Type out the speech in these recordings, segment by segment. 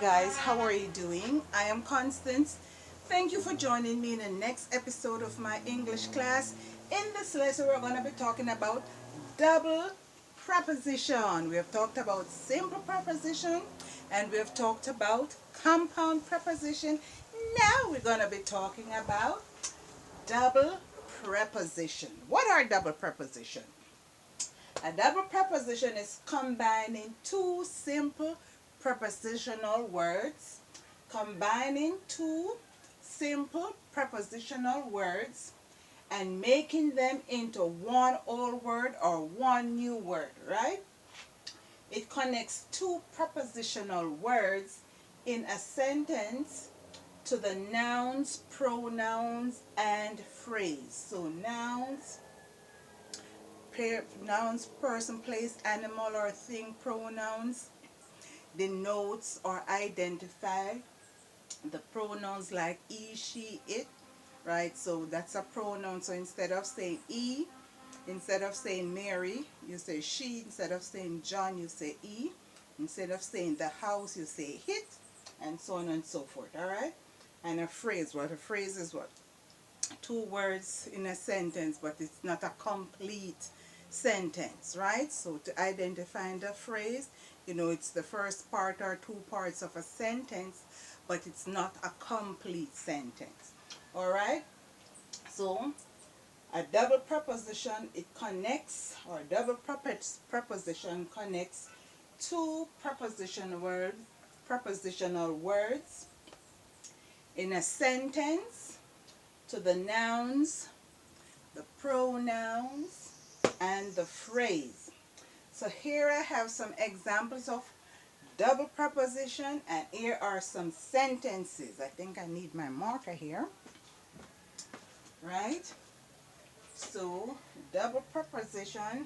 guys, how are you doing? I am Constance. Thank you for joining me in the next episode of my English class. In this lesson, we're going to be talking about double preposition. We have talked about simple preposition and we have talked about compound preposition. Now we're going to be talking about double preposition. What are double preposition? A double preposition is combining two simple prepositional words, combining two simple prepositional words and making them into one old word or one new word, right? It connects two prepositional words in a sentence to the nouns, pronouns, and phrase. So nouns, person, place, animal, or thing. Pronouns denotes or identify the pronouns like he, she, it, right? So that's a pronoun. So instead of saying he, instead of saying Mary, you say she. Instead of saying John, you say he. Instead of saying the house, you say it, and so on and so forth, all right? And a phrase, what a phrase is what? Two words in a sentence, but it's not a complete sentence, right? So to identify the phrase, it's the first part or two parts of a sentence, but it's not a complete sentence, all right? So a double preposition, it connects, or a double preposition connects two prepositional words in a sentence to the nouns, the pronouns, and the phrase. So here I have some examples of double preposition, and here are some sentences. I think I need my marker here, right? So double preposition,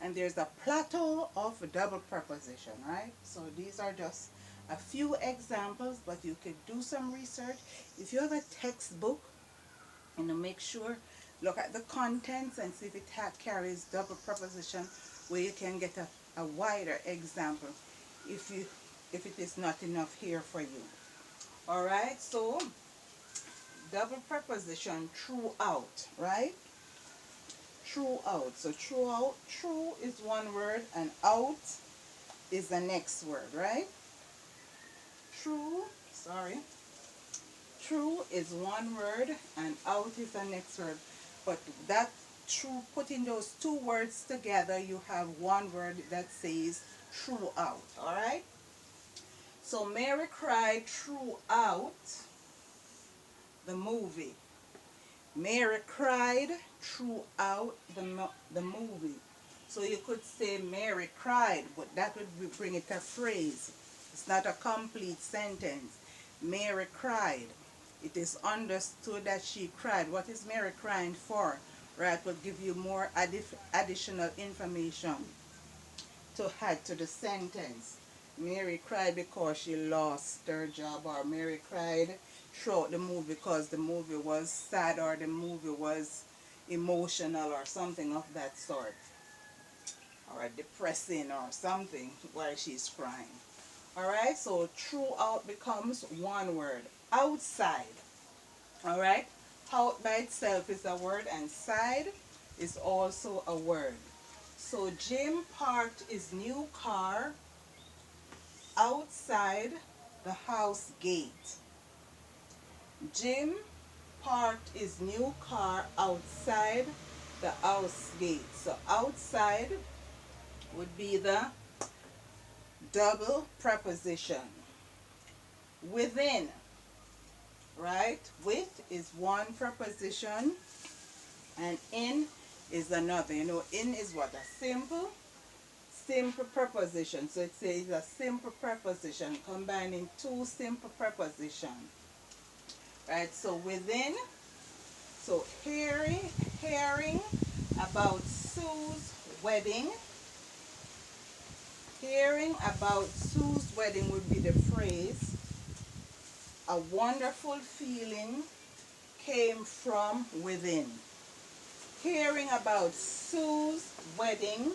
and there's a plateau of double preposition, right? So these are just a few examples, but you could do some research. If you have a textbook, make sure, look at the contents and see if it carries double preposition, where you can get a wider example if it is not enough here for you. All right, so double preposition, throughout, right? Throughout. So throughout, through is one word and out is the next word, right? Through is one word and out is the next word. But that through, putting those two words together, you have one word that says throughout, all right? So Mary cried throughout the movie. Mary cried throughout the movie. So you could say Mary cried, but that would bring it a phrase. It's not a complete sentence. Mary cried. It is understood that she cried. What is Mary crying for? Right, will give you more additional information to add to the sentence. Mary cried because she lost her job, or Mary cried throughout the movie because the movie was sad, or the movie was emotional, or something of that sort, or depressing or something while she's crying. All right, so throughout becomes one word. Outside. All right, out by itself is a word and side is also a word. So Jim parked his new car outside the house gate. Jim parked his new car outside the house gate. So outside would be the double preposition. Within, right? With is one preposition and in is another. In is what? A simple preposition. So it says a simple preposition combining two simple prepositions. Right? So within, so hearing about Sue's wedding. Hearing about Sue's wedding would be the phrase, a wonderful feeling came from within. Hearing about Sue's wedding,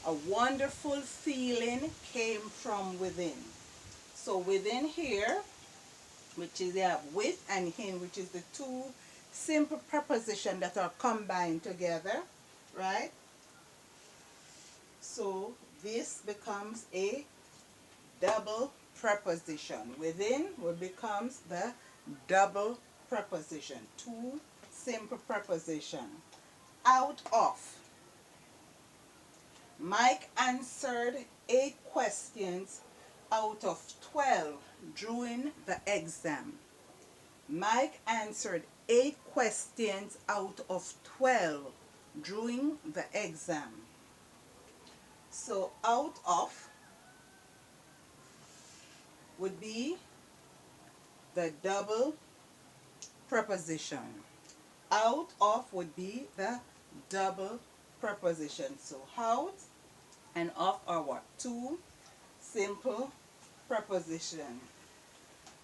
a wonderful feeling came from within. So within here, which is, you have with and in, which is the two simple prepositions that are combined together, right? So this becomes a double preposition. Within will becomes the double preposition. Two simple preposition. Out of. Mike answered 8 questions out of 12 during the exam. Mike answered 8 questions out of 12 during the exam. So out of would be the double preposition. Out of would be the double preposition. So out and of are what? Two simple preposition.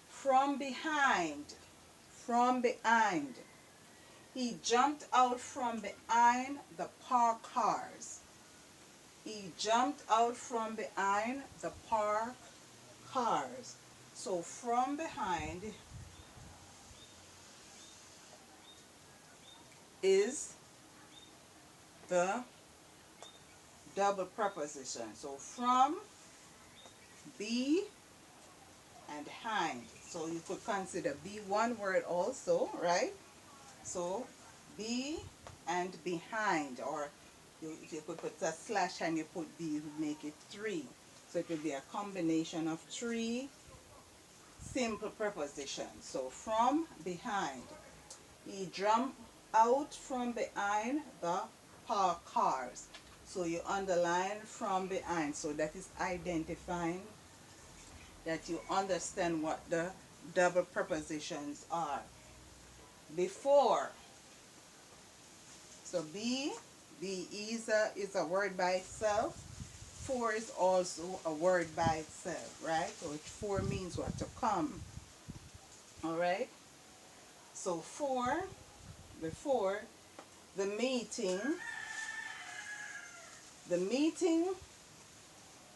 From behind. From behind. He jumped out from behind the parked cars. He jumped out from behind the parked cars. So from behind is the double preposition. So from, be, and hind. So you could consider be one word also, right? So be and behind, or you could put a slash and you put be, you would make it 3. So it would be a combination of 3 simple prepositions. So from behind. He jumped out from behind the parked cars. So you underline from behind. So that is identifying that you understand what the double prepositions are. Before. So be is a word by itself. For is also a word by itself, right? So for means what? To come. Alright? So for, before, the meeting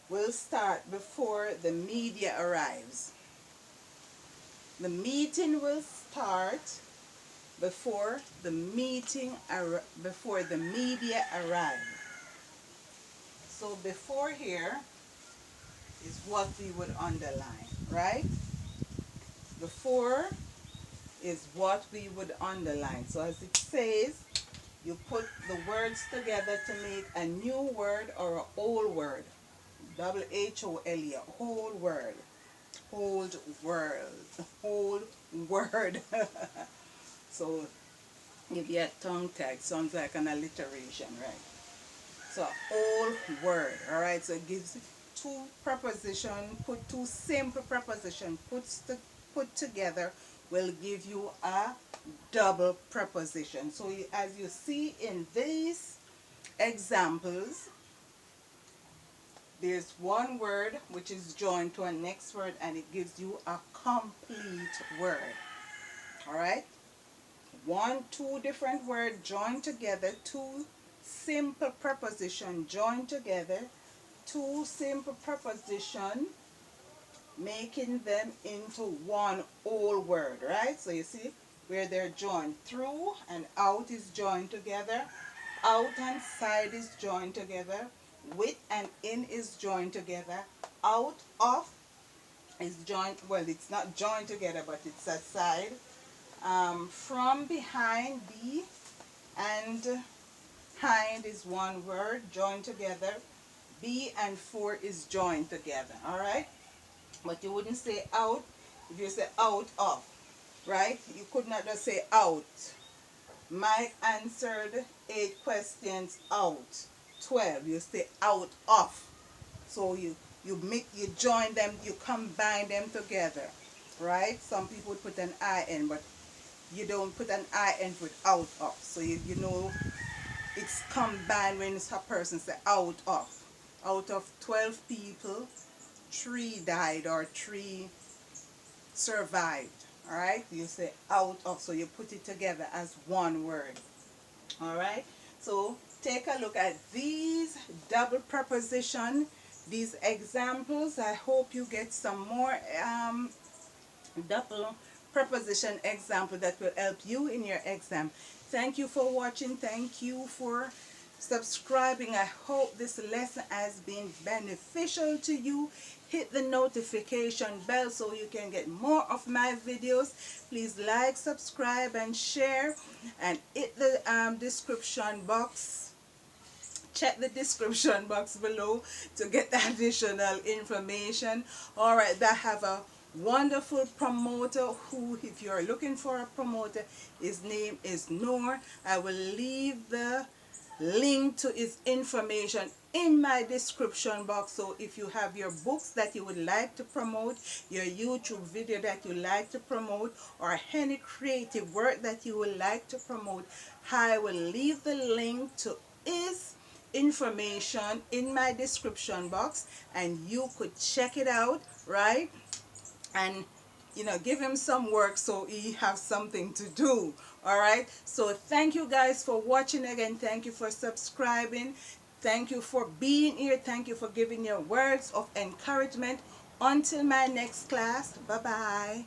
will start before the media arrives. The meeting will start before the media arrives. So before here is what we would underline, right? Before is what we would underline. So as it says, you put the words together to make a new word or an old word. W-H-O-L-E, whole word. Whole world. Whole word. So give you a tongue tag. Sounds like an alliteration, right? So whole word. Alright, so it gives two prepositions, put two simple prepositions put together will give you a double preposition. So as you see in these examples, there's one word which is joined to a next word and it gives you a complete word. Alright? Two different words joined together, two simple prepositions joined together, two simple prepositions making them into one whole word, right? So you see where they're joined. Through and out is joined together. Out and side is joined together. With and in is joined together. Out of is joined, well, it's not joined together, but it's a side. From behind, be and hind is one word joined together. Be and for is joined together, all right? But you wouldn't say out if you say out of, right? You could not just say out. Mike answered 8 questions out. 12. You say out of. So you join them, you combine them together, right? Some people would put an I-N, but you don't put an I-N with out of. So you know it's combined when a person say out of. Out of 12 people, 3 died or 3 survived. Alright? You say out of, so you put it together as one word. Alright? So take a look at these double preposition these examples. I hope you get some more double preposition example that will help you in your exam. Thank you for watching. Thank you for subscribing. I hope this lesson has been beneficial to you. Hit the notification bell so you can get more of my videos. Please like, subscribe, and share, and hit the description box. Check the description box below to get the additional information. All right, I have a wonderful promoter who, if you're looking for a promoter, his name is Noor. I will leave the link to his information in my description box. So if you have your books that you would like to promote, your YouTube video that you like to promote, or any creative work that you would like to promote, I will leave the link to his information in my description box, and you could check it out, right? And give him some work so he have something to do. All right, so thank you guys for watching. Again, thank you for subscribing, thank you for being here, thank you for giving your words of encouragement. Until my next class, bye bye.